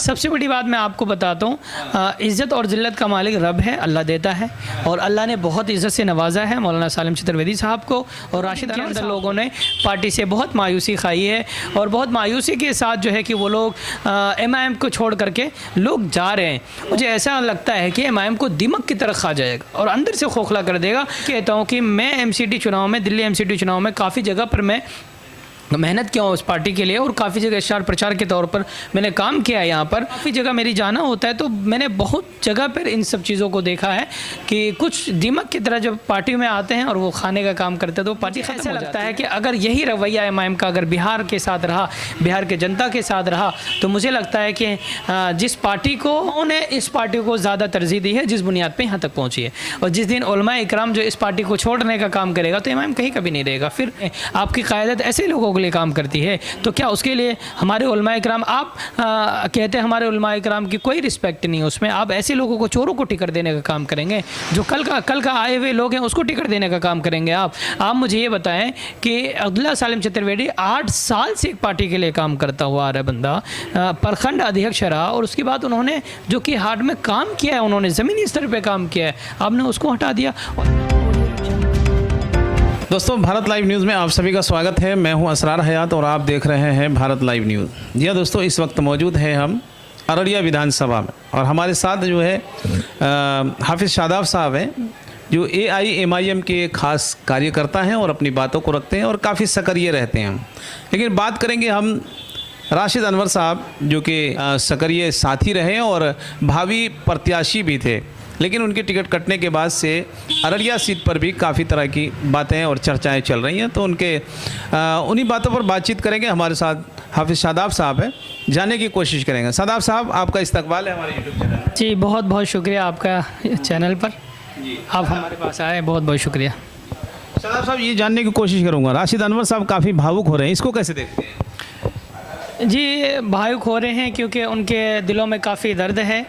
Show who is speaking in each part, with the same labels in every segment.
Speaker 1: सबसे बड़ी बात मैं आपको बताता हूँ, इज़्ज़त और ज़िल्लत का मालिक रब है, अल्लाह देता है। और अल्लाह ने बहुत इज़्ज़त से नवाजा है मौलाना सालिम चतुर्वेदी साहब को। और राशिद के अंदर लोगों ने पार्टी से बहुत मायूसी खाई है और बहुत मायूसी के साथ जो है कि वो लोग MIM को छोड़ करके लोग जा रहे हैं। मुझे ऐसा लगता है कि MIM को दिमक की तरह खा जाएगा और अंदर से खोखला कर देगा। कहता हूँ कि मैं MCT चुनाव में, दिल्ली MCT चुनाव में काफ़ी जगह पर मैं मेहनत किया उस पार्टी के लिए और काफ़ी जगह स्टार प्रचार के तौर पर मैंने काम किया है। यहाँ पर काफ़ी जगह मेरी जाना होता है, तो मैंने बहुत जगह पर इन सब चीज़ों को देखा है कि कुछ दीमक की तरह जब पार्टी में आते हैं और वो खाने का काम करते हैं तो पार्टी ऐसा लगता है कि अगर यही रवैया MIM का अगर बिहार के साथ रहा, बिहार के जनता के साथ रहा, तो मुझे लगता है कि जिस पार्टी को उन्हें इस पार्टी को ज़्यादा तरजीह दी है, जिस बुनियाद पर यहाँ तक पहुँची है, और जिस दिन उलमाए इकराम जो इस पार्टी को छोड़ने का काम करेगा तो MIM कहीं कभी नहीं रहेगा। फिर आपकी क़यादत ऐसे लोगों लिए काम करती है तो क्या उसके लिए हमारे उलमाए इकराम, आप कहते हैं हमारे उलमाए इकराम की कोई रिस्पेक्ट नहीं है उसमें, आप ऐसे लोगों को, चोरों को टिकट देने का काम करेंगे? जो कल का आए हुए लोग हैं उसको टिकट देने का काम करेंगे आप मुझे ये बताएं कि अब्दुल्ला सालिम चतुर्वेदी 8 साल से एक पार्टी के लिए काम करता हुआ आ रहा है बंदा, प्रखंड अध्यक्ष रहा और उसके बाद उन्होंने जो कि हार्ड में काम किया है, उन्होंने ज़मीनी स्तर पर काम किया है, आपने उसको हटा दिया।
Speaker 2: दोस्तों, भारत लाइव न्यूज़ में आप सभी का स्वागत है। मैं हूं असरार हयात और आप देख रहे हैं भारत लाइव न्यूज़। जी हाँ दोस्तों, इस वक्त मौजूद हैं हम अररिया विधानसभा में और हमारे साथ जो है हाफिज़ शादाब साहब हैं, जो AIMIM के खास कार्यकर्ता हैं और अपनी बातों को रखते हैं और काफ़ी सक्रिय रहते हैं। लेकिन बात करेंगे हम राशिद अनवर साहब, जो कि सक्रिय साथी रहे और भावी प्रत्याशी भी थे, लेकिन उनकी टिकट कटने के बाद से अररिया सीट पर भी काफ़ी तरह की बातें और चर्चाएं चल रही हैं। तो उन्हीं बातों पर बातचीत करेंगे। हमारे साथ हाफिज़ शादाब साहब हैं, जानने की कोशिश करेंगे। शादाब साहब, आपका इस्तकबाल है हमारे यूट्यूब चैनल।
Speaker 1: जी, बहुत बहुत शुक्रिया आपका चैनल पर आप हमारे पास आए, बहुत बहुत शुक्रिया।
Speaker 2: शादाब साहब, ये जानने की कोशिश करूँगा, राशिद अनवर साहब काफ़ी भावुक हो रहे हैं, इसको कैसे देखते हैं?
Speaker 1: जी, भावुक हो रहे हैं क्योंकि उनके दिलों में काफ़ी दर्द है।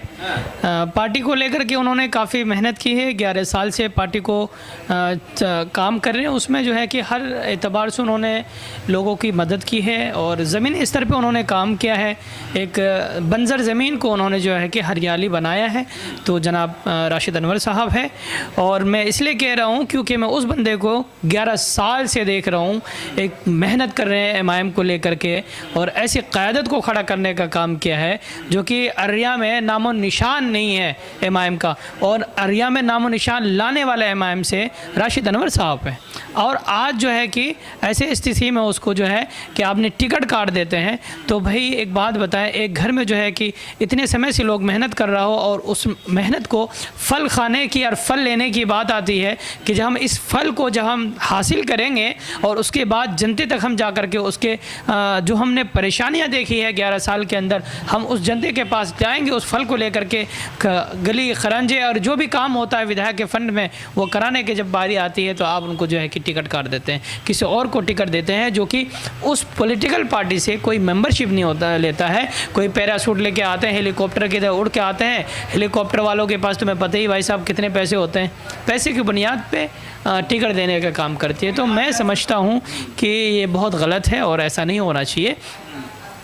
Speaker 1: पार्टी को लेकर के उन्होंने काफ़ी मेहनत की है, 11 साल से पार्टी को काम कर रहे हैं। उसमें जो है कि हर एतबार से उन्होंने लोगों की मदद की है और ज़मीनी स्तर पे उन्होंने काम किया है। एक बंजर ज़मीन को उन्होंने जो है कि हरियाली बनाया है, तो जनाब राशिद अनवर साहब है। और मैं इसलिए कह रहा हूँ क्योंकि मैं उस बंदे को 11 साल से देख रहा हूँ, एक मेहनत कर रहे हैं MIM को लेकर के और ऐसी क़यादत को खड़ा करने का काम किया है जो कि अररिया में नामो निशान नहीं है MIM का, और अररिया में नामो निशान लाने वाले MIM से राशिद अनवर साहब हैं। और आज जो है कि ऐसे स्थिति में उसको जो है कि आपने टिकट काट देते हैं, तो भाई एक बात बताएं, एक घर में जो है कि इतने समय से लोग मेहनत कर रहा हो और उस मेहनत को फल खाने की और फल लेने की बात आती है कि जब हम इस फल को जब हम हासिल करेंगे और उसके बाद जनते तक हम जा कर के उसके जो हमने परेशानियां देखी है 11 साल के अंदर, हम उस जनते के पास जाएंगे उस फल को लेकर के, गली खरंजे और जो भी काम होता है विधायक के फंड में वो कराने की जब बारी आती है तो आप उनको जो है कि टिकट काट देते हैं, किसी और को टिकट देते हैं जो कि उस पॉलिटिकल पार्टी से कोई मेंबरशिप नहीं होता लेता है। कोई पैराशूट लेके आते हैं, हेलीकॉप्टर की तरह उड़ के आते हैं। हेलीकॉप्टर वालों के पास तुम्हें पता ही भाई साहब कितने पैसे होते हैं, पैसे की बुनियाद पे टिकट देने का काम करती है। तो मैं समझता हूँ कि ये बहुत गलत है और ऐसा नहीं होना चाहिए।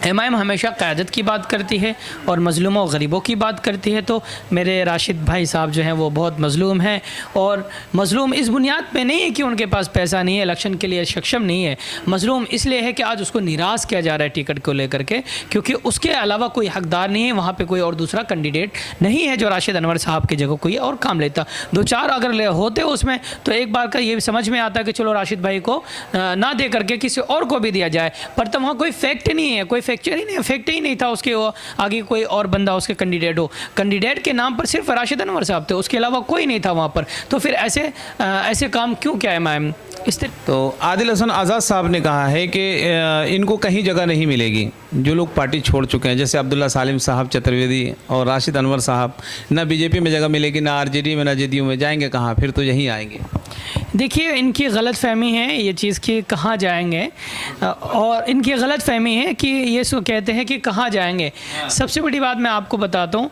Speaker 1: MIM हमेशा क़यादत की बात करती है और मज़लूमों और गरीबों की बात करती है। तो मेरे राशिद भाई साहब जो हैं वो बहुत मज़लूम हैं, और मज़लूम इस बुनियाद पे नहीं है कि उनके पास पैसा नहीं है, इलेक्शन के लिए सक्षम नहीं है। मज़लूम इसलिए है कि आज उसको निराश किया जा रहा है टिकट को लेकर के, क्योंकि उसके अलावा कोई हकदार नहीं है, वहाँ पर कोई और दूसरा कैंडिडेट नहीं है जो राशिद अनवर साहब की जगह कोई और काम लेता। 2-4 अगर होते उसमें तो एक बार का ये समझ में आता कि चलो राशिद भाई को ना दे करके किसी और को भी दिया जाए, पर तो वहाँ कोई फैक्ट नहीं है, कोई फैक्ट ही नहीं था उसके आगे कोई और बंदा उसके कैंडिडेट हो। कैंडिडेट के नाम पर सिर्फ राशिद अनवर साहब थे, उसके अलावा कोई नहीं था वहाँ पर। तो फिर ऐसे काम क्यों क्या MIM इस तरह? तो
Speaker 2: आदिल हसन आज़ाद साहब ने कहा है कि इनको कहीं जगह नहीं मिलेगी, जो लोग पार्टी छोड़ चुके हैं, जैसे अब्दुल्ला सालिम साहब चतुर्वेदी और राशिद अनवर साहब, ना BJP में जगह मिलेगी, ना RJD में, ना JDU में, जाएंगे कहाँ? फिर तो यहीं आएंगे।
Speaker 1: देखिए, इनकी गलत फहमी है ये चीज़ कि कहाँ जाएंगे, और इनकी गलत फहमी है कि ये सो कहते हैं कि कहाँ जाएंगे। सबसे बड़ी बात मैं आपको बताता हूँ,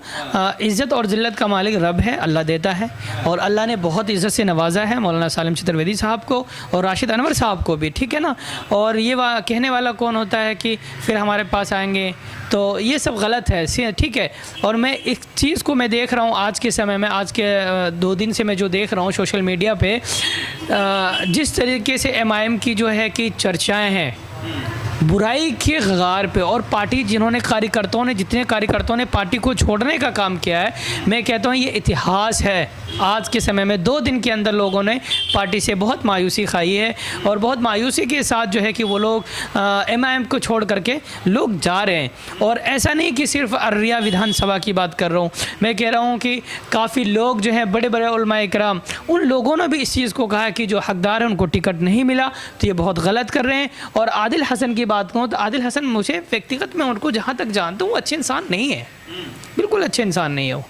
Speaker 1: इज़्ज़त और ज़िल्लत का मालिक रब है, अल्लाह देता है। और अल्लाह ने बहुत इज़्ज़त से नवाजा है मौलाना सालिम चतुर्वेदी साहब को और राशिद अनवर साहब को भी, ठीक है ना। और ये कहने वाला कौन होता है कि फिर हमारे पास आएंगे, तो ये सब गलत है, ठीक है। और मैं एक चीज़ को मैं देख रहा हूँ आज के समय में, आज के 2 दिन से मैं जो देख रहा हूँ सोशल मीडिया पे, जिस तरीके से MIM की जो है कि चर्चाएं हैं बुराई के गगार पे, और पार्टी जिन्होंने जितने कार्यकर्ताओं ने पार्टी को छोड़ने का काम किया है, मैं कहता हूँ ये इतिहास है। आज के समय में 2 दिन के अंदर लोगों ने पार्टी से बहुत मायूसी खाई है, और बहुत मायूसी के साथ जो है कि वो लोग MIM को छोड़ करके लोग जा रहे हैं। और ऐसा नहीं कि सिर्फ अररिया विधानसभा की बात कर रहा हूँ, मैं कह रहा हूँ कि काफ़ी लोग जो हैं, बड़े बड़े उलमाए किराम, उन लोगों ने भी इस चीज़ को कहा कि जो हकदार है उनको टिकट नहीं मिला, तो ये बहुत गलत कर रहे हैं। और आदिल हसन की बात कहूँ तो आदिल हसन, मुझे व्यक्तिगत में उनको जहाँ तक जानता हूँ वो अच्छे इंसान नहीं है, बिल्कुल अच्छे इंसान नहीं है वो।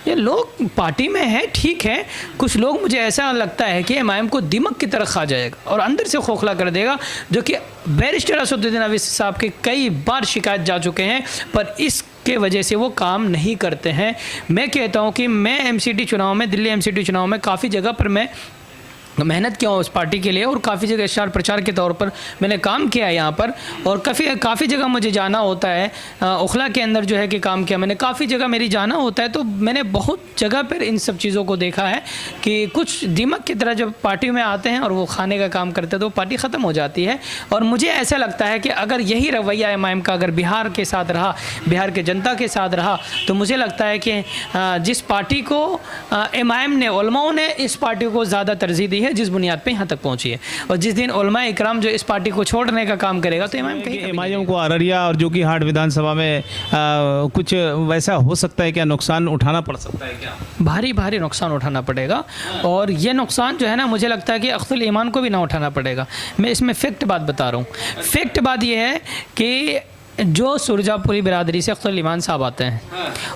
Speaker 1: ये लोग पार्टी में है, ठीक है, कुछ लोग मुझे ऐसा लगता है कि MIM को दिमक की तरह खा जाएगा और अंदर से खोखला कर देगा, जो कि बैरिस्टर असदुद्दीन अवैसी साहब के कई बार शिकायत जा चुके हैं, पर इसके वजह से वो काम नहीं करते हैं। मैं कहता हूँ कि मैं MCT चुनाव में, दिल्ली MCT चुनाव में काफ़ी जगह पर मैं मेहनत किया हूँ उस पार्टी के लिए, और काफ़ी जगह स्टार प्रचार के तौर पर मैंने काम किया है यहाँ पर, और काफ़ी जगह मुझे जाना होता है। उखला के अंदर जो है कि काम किया मैंने, काफ़ी जगह मेरी जाना होता है, तो मैंने बहुत जगह पर इन सब चीज़ों को देखा है कि कुछ दीमक की तरह जब पार्टी में आते हैं और वो खाने का काम करते हैं तो पार्टी ख़त्म हो जाती है। और मुझे ऐसा लगता है कि अगर यही रवैया MIM का अगर बिहार के साथ रहा, बिहार के जनता के साथ रहा, तो मुझे लगता है कि जिस पार्टी को MIM ने, उलमाओं ने इस पार्टी को ज़्यादा तरजीह दी है, जिस बुनियाद पे यहाँ तक पहुँची है, और जिस दिन उलमा इकराम जो इस पार्टी को छोड़ने का काम करेगा तो
Speaker 2: MIM को अररिया और जो कि हाट विधानसभा में कुछ वैसा हो सकता है क्या, नुकसान उठाना पड़ सकता है क्या?
Speaker 1: भारी नुकसान उठाना पड़ेगा, और ये नुकसान जो है ना, मुझे लगता है कि अख्तुल ईमान को भी ना उठाना पड़ेगा। मैं इसमें फैक्ट बात बता रहा हूँ। फैक्ट बात ये है कि जो सुरजापुरी बिरादरी से अख्तुल ईमान साहब आते हैं,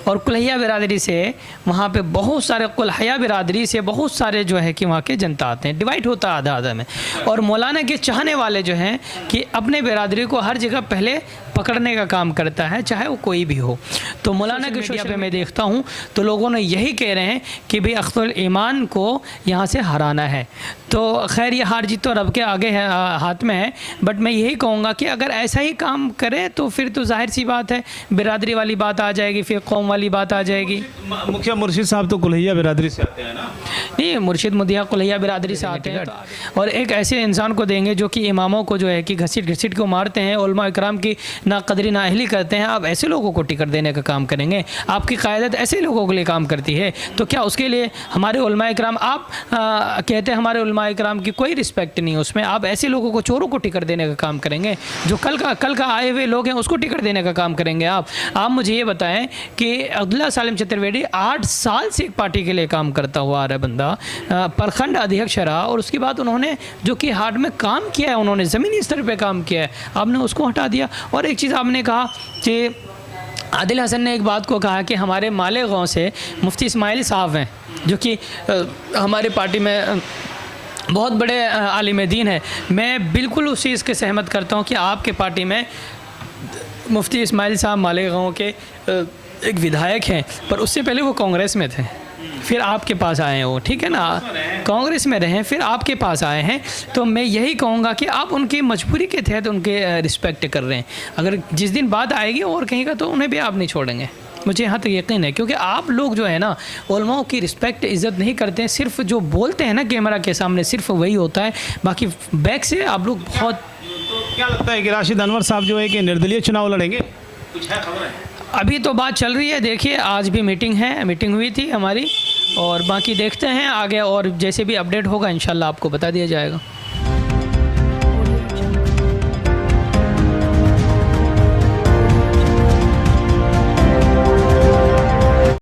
Speaker 1: और कुल्हिया बिरादरी से, वहाँ पे बहुत सारे, कुल्हिया बिरादरी से बहुत सारे जो है कि वहाँ के जनता आते हैं, डिवाइड होता है आधा आधा में। और मौलाना के चाहने वाले जो हैं कि अपने बिरादरी को हर जगह पहले पकड़ने का काम करता है, चाहे वो कोई भी हो। तो मौलाना के मीडिया पे मैं देखता हूँ तो लोगों ने यही कह रहे हैं कि भाई अख्तुल ईमान को यहाँ से हराना है। तो खैर ये हार जीत तो रब के आगे है, हाथ में है, बट मैं यही कहूँगा कि अगर ऐसा ही काम करें तो फिर तो जाहिर सी बात है बिरादरी वाली बात आ जाएगी, फिर कौम वाली बात आ जाएगी।
Speaker 2: मुखिया मुर्शिद साहब तो कुल्हिया बिरादरी से आते हैं ना?
Speaker 1: नहीं, मुर्शिद मुदिया कुल्हिया बिरादरी से आते हैं, और एक ऐसे इंसान को देंगे जो कि इमामों को जो है कि घसीट को मारते हैं, उलमा इकराम की ना कदरी ना अहली करते हैं। आप ऐसे लोगों को टिकट देने का काम करेंगे? आपकी क़यादत ऐसे लोगों के लिए काम करती है, तो क्या उसके लिए हमारे उलमा इकराम, आप कहते हैं हमारे उलमा इकराम की कोई रिस्पेक्ट नहीं है उसमें, आप ऐसे लोगों को, चोरों को टिकट देने का काम करेंगे? जो कल का आए हुए लोग हैं उसको टिकट देने का काम करेंगे आप मुझे ये बताएं कि अब्दुल्ला सालिम चतुर्वेदी 8 साल से एक पार्टी के लिए काम करता हुआ आ रहा है बंदा, प्रखंड अध्यक्ष रहा, और उसके बाद उन्होंने जो कि हाट में काम किया है, उन्होंने ज़मीनी स्तर पे काम किया है, आपने उसको हटा दिया। और एक चीज़ आपने कहा कि आदिल हसन ने एक बात को कहा कि हमारे मालेगांव से मुफ्ती इस्माइल साहब हैं जो कि हमारी पार्टी में बहुत बड़े आलिम दीन है। मैं बिल्कुल उस चीज़ के सहमत करता हूँ कि आपके पार्टी में मुफ्ती इस्माइल साहब मालेगांव के एक विधायक हैं, पर उससे पहले वो कांग्रेस में थे, फिर आपके पास आए हैं वो, ठीक है ना, कांग्रेस में रहे, फिर आपके पास आए हैं। तो मैं यही कहूँगा कि आप उनकी मजबूरी के तहत उनके रिस्पेक्ट कर रहे हैं। अगर जिस दिन बात आएगी और कहीं का, तो उन्हें भी आप नहीं छोड़ेंगे, मुझे यहाँ तक यकीन है। क्योंकि आप लोग जो है ना, उलमाओं की रिस्पेक्ट इज़्ज़त नहीं करते हैं, सिर्फ जो बोलते हैं ना कैमरा के सामने सिर्फ वही होता है, बाकी बैक से आप लोग बहुत।
Speaker 2: तो क्या लगता है कि राशिद अनवर साहब जो है कि निर्दलीय चुनाव लड़ेंगे? कुछ है खबर है?
Speaker 1: अभी तो बात चल रही है, देखिए आज भी मीटिंग हुई थी हमारी, और बाकी देखते हैं आगे, और जैसे भी अपडेट होगा इंशाल्लाह आपको बता दिया जाएगा।